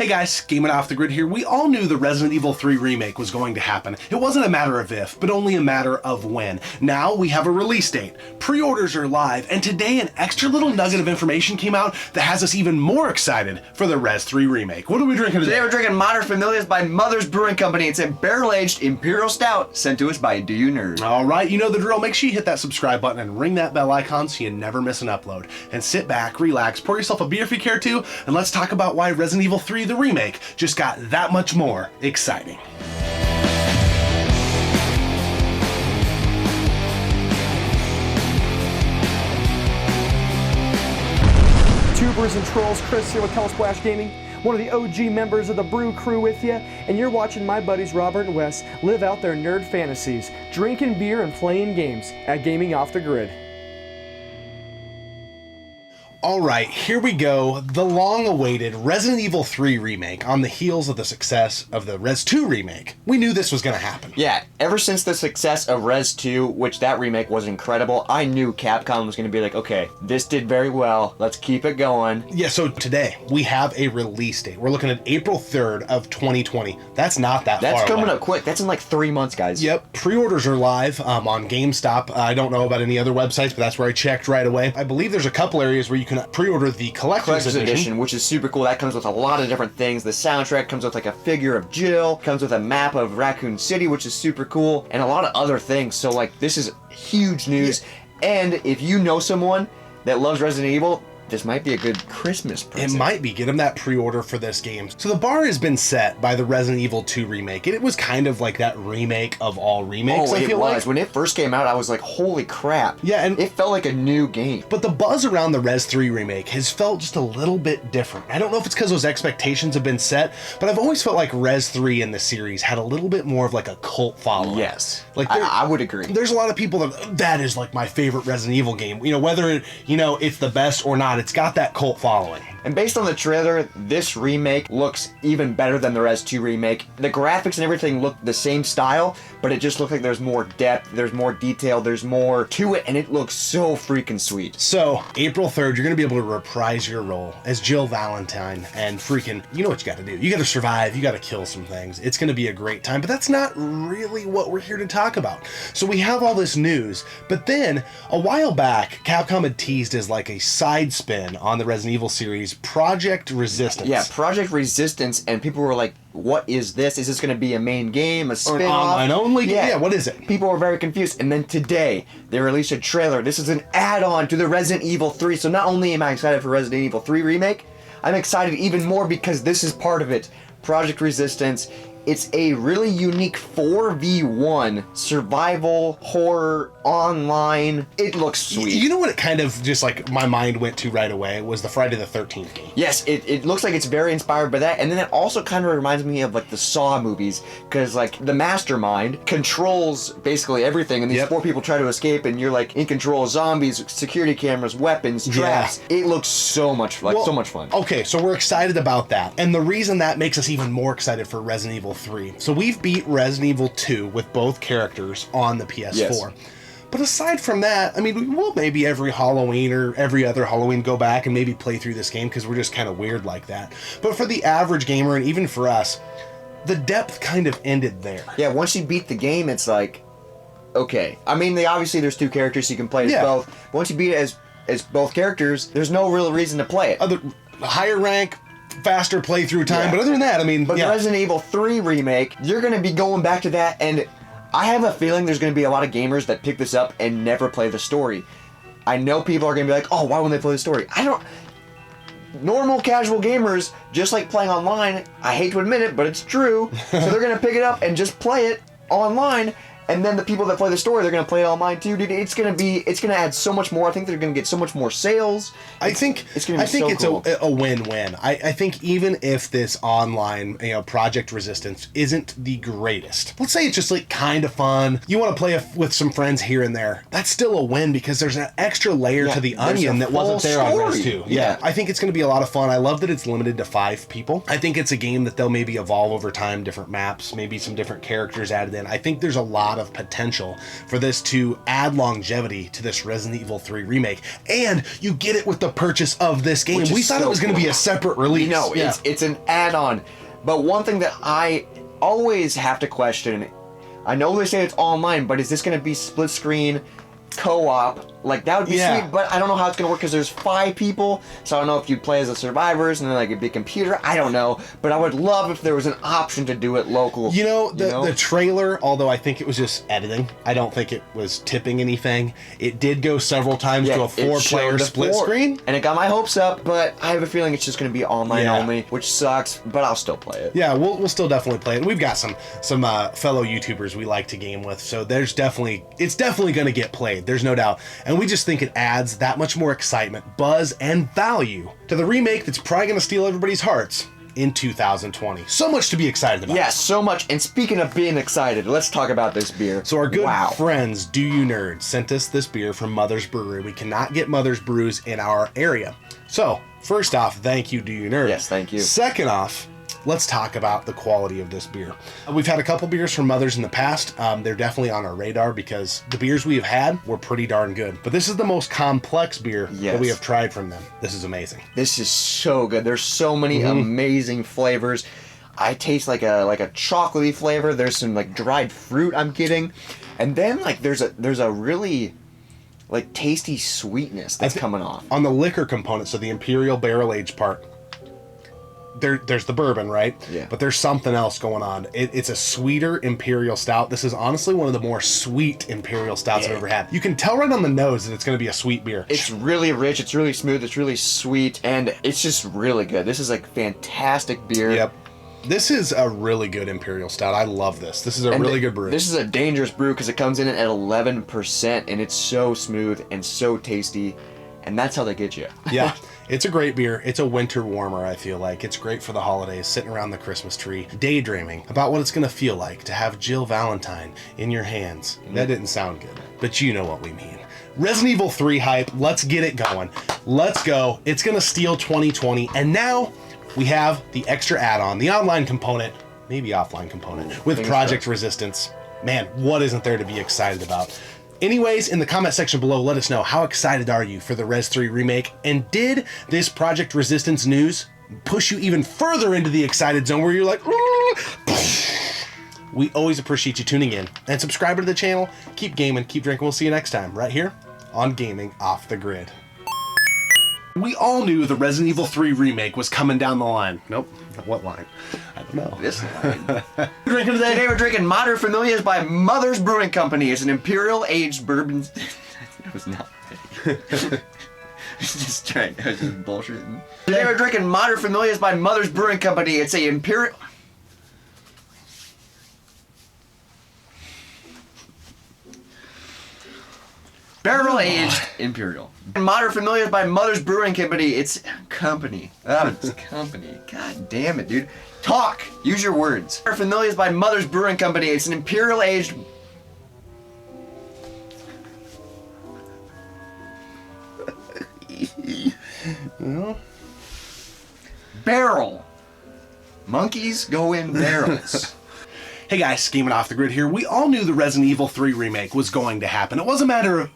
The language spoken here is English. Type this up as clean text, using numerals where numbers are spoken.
Hey guys, Gaming Off the Grid here. We all knew the Resident Evil 3 remake was going to happen. It wasn't a matter of if, but only a matter of when. Now we have a release date. Pre-orders are live, and today an extra little nugget of information came out that has us even more excited for the Res 3 remake. What are we drinking today? Today we're drinking MaterFamilias by Mother's Brewing Company. It's a barrel-aged Imperial Stout sent to us by Do You Nerd. Alright, you know the drill. Make sure you hit that subscribe button and ring that bell icon so you never miss an upload. And sit back, relax, pour yourself a beer if you care to, and let's talk about why Resident Evil 3 the remake just got that much more exciting. Tubers and trolls, Chris here with Telesplash Gaming, one of the OG members of the Brew crew with you, and you're watching my buddies Robert and Wes live out their nerd fantasies, drinking beer and playing games at Gaming Off the Grid. Alright, here we go. The long-awaited Resident Evil 3 remake on the heels of the success of the Res 2 remake. We knew this was going to happen. Yeah, ever since the success of Res 2, which that remake was incredible, I knew Capcom was going to be like, okay, this did very well, let's keep it going. Yeah, so today we have a release date. We're looking at April 3rd of 2020. That's not that far away. That's coming up quick. That's in like 3 months, guys. Yep, pre-orders are live on GameStop. I don't know about any other websites, but that's where I checked right away. I believe there's a couple areas where you can pre-order the collector's edition, which is super cool. That comes with a lot of different things. The soundtrack comes with like a figure of Jill, comes with a map of Raccoon City, which is super cool, and a lot of other things. So like, this is huge news. Yeah. And if you know someone that loves Resident Evil, this might be a good Christmas present. It might be. Get them that pre-order for this game. So the bar has been set by the Resident Evil 2 remake, and it was kind of like that remake of all remakes, I feel like. When it first came out, I was like, holy crap. Yeah, and it felt like a new game. But the buzz around the Res 3 remake has felt just a little bit different. I don't know if it's because those expectations have been set, but I've always felt like Res 3 in the series had a little bit more of like a cult following. Yes. Like I would agree. There's a lot of people that is like my favorite Resident Evil game. You know, whether, you know, it's the best or not, it's got that cult following. And based on the trailer, this remake looks even better than the Res 2 remake. The graphics and everything look the same style, but it just looks like there's more depth, there's more detail, there's more to it, and it looks so freaking sweet. So, April 3rd, you're going to be able to reprise your role as Jill Valentine, and freaking, you know what you got to do. You got to survive, you got to kill some things. It's going to be a great time, but that's not really what we're here to talk about. So we have all this news, but then, a while back, Capcom had teased as like a side spin on the Resident Evil series, Project Resistance. Yeah, Project Resistance, and people were like, what is this? Is this going to be a main game, a spin-off? Online only? Yeah, what is it? People were very confused, and then today, they released a trailer. This is an add-on to the Resident Evil 3, so not only am I excited for Resident Evil 3 Remake, I'm excited even more because this is part of it. Project Resistance. It's a really unique 4v1 survival horror online. It looks sweet. You know what it kind of just like my mind went to right away was the Friday the 13th game. Yes, it looks like it's very inspired by that, and then it also kind of reminds me of like the Saw movies, because like the Mastermind controls basically everything, and these 4 people try to escape, and you're like in control of zombies, security cameras, weapons, traps. Yeah. It looks so much so much fun. Okay, so we're excited about that, and the reason that makes us even more excited for Resident Evil 3. So we've beat Resident Evil 2 with both characters on the PS4. Yes. But aside from that, I mean, we'll maybe every Halloween or every other Halloween go back and maybe play through this game because we're just kind of weird like that. But for the average gamer, and even for us, the depth kind of ended there. Yeah, once you beat the game, it's like, okay. I mean, obviously there's 2 characters, so you can play as both. Once you beat it as both characters, there's no real reason to play it. Higher rank, faster playthrough time, but other than that, I mean... But the Resident Evil 3 remake, you're going to be going back to that, and I have a feeling there's going to be a lot of gamers that pick this up and never play the story. I know people are going to be like, oh, why wouldn't they play the story? Normal casual gamers, just like playing online, I hate to admit it, but it's true, so they're going to pick it up and just play it online. And then the people that play the story, they're going to play it online too, dude. It's going to add so much more. I think they're going to get so much more sales. I think it's cool. a win-win. I think even if this online, Project Resistance isn't the greatest, let's say it's just like kind of fun, you want to play with some friends here and there, that's still a win because there's an extra layer to the onion that wasn't there on Res 2. Yeah, I think it's going to be a lot of fun. I love that it's limited to 5 people. I think it's a game that they'll maybe evolve over time, different maps, maybe some different characters added in. I think there's a lot of potential for this to add longevity to this Resident Evil 3 remake. And you get it with the purchase of this game. We thought it was going to be a separate release. No, it's an add-on. But one thing that I always have to question, I know they say it's online, but is this going to be split screen, co-op? Like, that would be sweet, but I don't know how it's going to work because there's 5 people, so I don't know if you'd play as the survivors and then like a big computer. I don't know, but I would love if there was an option to do it local. You know, the trailer, although I think it was just editing, I don't think it was tipping anything. It did go several times to a 4-player split screen. And it got my hopes up, but I have a feeling it's just going to be online only, which sucks, but I'll still play it. Yeah, we'll still definitely play it. And we've got some fellow YouTubers we like to game with, so it's definitely going to get played. There's no doubt. And we just think it adds that much more excitement, buzz, and value to the remake that's probably going to steal everybody's hearts in 2020. So much to be excited about. Yeah, so much. And speaking of being excited, let's talk about this beer. So our good friends, Do You Nerd, sent us this beer from Mother's Brewery. We cannot get Mother's Brews in our area. So, first off, thank you, Do You Nerd. Yes, thank you. Second off, let's talk about the quality of this beer. We've had a couple beers from Mother's in the past. They're definitely on our radar because the beers we have had were pretty darn good. But this is the most complex beer that we have tried from them. This is amazing. This is so good. There's so many amazing flavors. I taste like a chocolatey flavor. There's some like dried fruit I'm getting. And then like there's a really like tasty sweetness that's coming off. On the liquor component, so the Imperial Barrel Aged part, there's the bourbon, right? Yeah. But there's something else going on. It's a sweeter Imperial Stout. This is honestly one of the more sweet Imperial Stouts I've ever had. You can tell right on the nose that it's going to be a sweet beer. It's really rich, it's really smooth, it's really sweet, and it's just really good. This is like fantastic beer. Yep. This is a really good Imperial Stout. I love this. This is a really good brew. This is a dangerous brew because it comes in at 11%, and it's so smooth and so tasty, and that's how they get you. Yeah. It's a great beer. It's a winter warmer, I feel like. It's great for the holidays, sitting around the Christmas tree, daydreaming about what it's going to feel like to have Jill Valentine in your hands. That didn't sound good, but you know what we mean. Resident Evil 3 hype. Let's get it going. Let's go. It's going to steal 2020. And now we have the extra add-on, the online component, maybe offline component, with Project Resistance. Man, what isn't there to be excited about? Anyways, in the comment section below, let us know, how excited are you for the Res 3 remake? And did this Project Resistance news push you even further into the excited zone where you're like, ooh? We always appreciate you tuning in and subscribing to the channel. Keep gaming, keep drinking. We'll see you next time right here on Gaming Off the Grid. We all knew the Resident Evil 3 remake was coming down the line. Nope. What line? I don't know. This line. Drinking today, we're drinking MaterFamilias by Mother's Brewing Company. It's an imperial aged bourbon. That was not. I was just bullshitting. Today we're drinking MaterFamilias by Mother's Brewing Company. It's a imperial. Barrel-aged Imperial. MaterFamilias by Mother's Brewing Company. It's company. Oh, it's company. God damn it, dude. Talk. Use your words. MaterFamilias by Mother's Brewing Company. It's an Imperial-aged... Barrel. Monkeys go in barrels. Hey guys, Gaming Off the Grid here. We all knew the Resident Evil 3 remake was going to happen. It was a matter of...